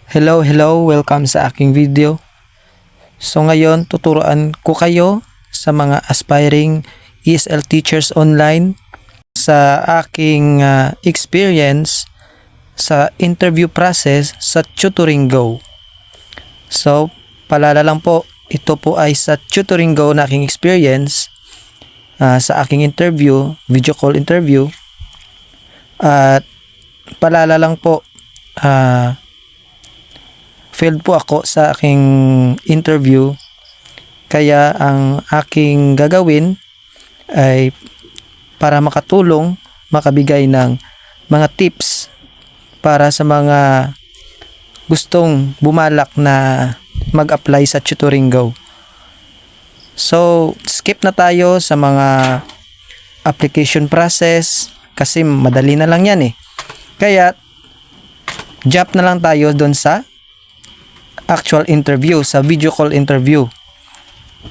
Hello, welcome sa aking video. So ngayon, tuturuan ko kayo sa mga aspiring ESL teachers online sa aking experience sa interview process sa Tutoring Go. So, palala lang po, ito po ay sa Tutoring Go na aking experience sa aking interview, video call interview. At palala lang po, failed po ako sa aking interview, kaya ang aking gagawin ay para makatulong, makabigay ng mga tips para sa mga gustong bumalak na mag-apply sa Tutoring Go. So, skip na tayo sa mga application process kasi madali na lang yan eh. Kaya, jump na lang tayo doon sa actual interview, sa video call interview.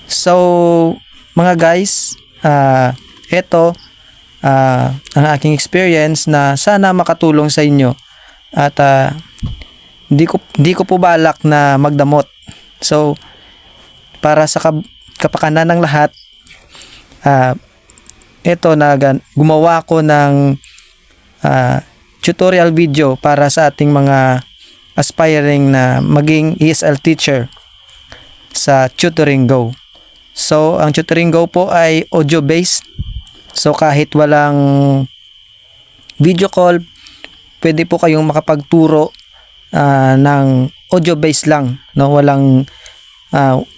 So, mga guys, ito ang aking experience na sana makatulong sa inyo. At hindi ko po balak na magdamot. So, para sa kapakanan ng lahat, ito na gumawa ko ng tutorial video para sa ating mga aspiring na maging ESL teacher sa Tutoring Go. So, ang Tutoring Go po ay audio-based. So, kahit walang video call, pwede po kayong makapagturo ng audio-based lang. No? Walang,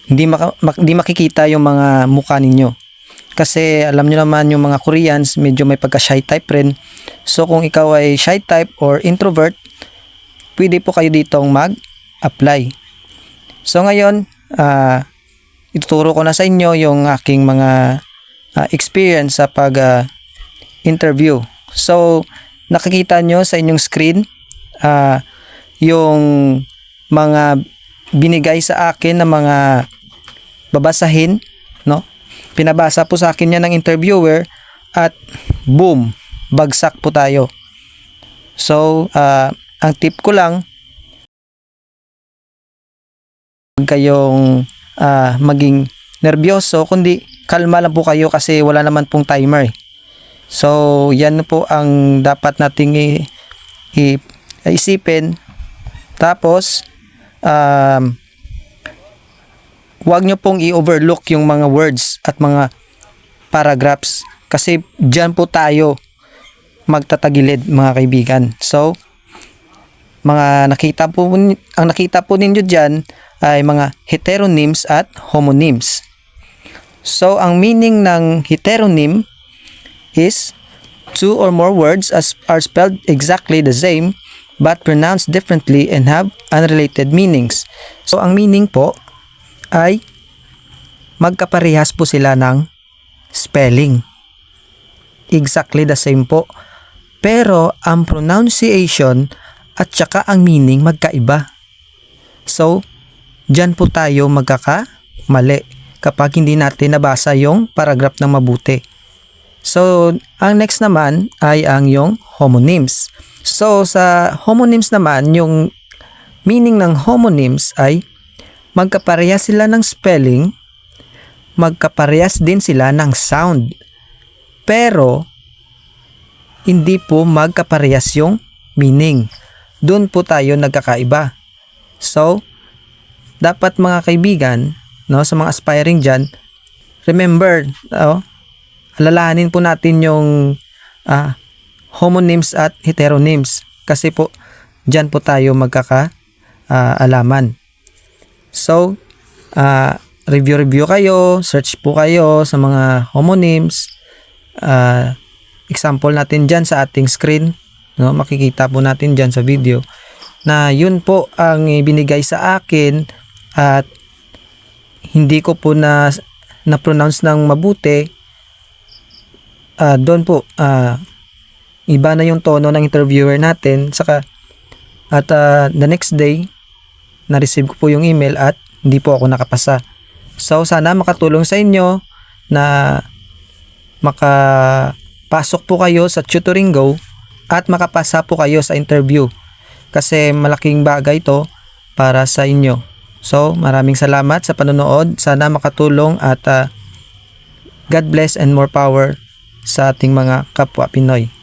hindi makikita yung mga mukha ninyo. Kasi alam nyo naman yung mga Koreans, medyo may pagka-shy type rin. So, kung ikaw ay shy type or introvert, pwede po kayo ditong mag-apply. So ngayon, ituturo ko na sa inyo yung aking mga experience sa pag-interview. So, nakikita nyo sa inyong screen yung mga binigay sa akin na mga babasahin, no? Pinabasa po sa akin yan ng interviewer at boom, bagsak po tayo. So, ang tip ko lang, huwag kayong maging nervyoso, kundi kalma lang po kayo kasi wala naman pong timer. So, yan po ang dapat nating isipin. Tapos, huwag nyo pong i-overlook yung mga words at mga paragraphs kasi dyan po tayo magtatagilid, mga kaibigan. So, ang nakita po ninyo dyan ay mga heteronyms at homonyms. So, ang meaning ng heteronym is two or more words are spelled exactly the same but pronounced differently and have unrelated meanings. So, ang meaning po ay magkaparehas po sila ng spelling. Exactly the same po. Pero, ang pronunciation at saka ang meaning magkaiba. So, dyan po tayo magkakamali kapag hindi natin nabasa yung paragraph ng mabuti. So, ang next naman ay ang yung homonyms. So, sa homonyms naman, yung meaning ng homonyms ay magkaparehas sila ng spelling, magkaparehas din sila ng sound. Pero, hindi po magkaparehas yung meaning. Doon po tayo nagkakaiba. So, dapat mga kaibigan, no, sa mga aspiring dyan, remember, alalahanin po natin yung homonyms at heteronyms. Kasi po, dyan po tayo magkakaalaman. So, review kayo, search po kayo sa mga homonyms. Example natin dyan sa ating screen. No, makikita po natin dyan sa video na yun po ang binigay sa akin at hindi ko po na-pronounce ng mabuti. Doon po iba na yung tono ng interviewer natin at the next day na-receive ko po yung email at hindi po ako nakapasa. So sana makatulong sa inyo na makapasok po kayo sa Tutoring Go at makapasa po kayo sa interview. Kasi malaking bagay to para sa inyo. So, maraming salamat sa panonood. Sana makatulong at God bless and more power sa ating mga kapwa Pinoy.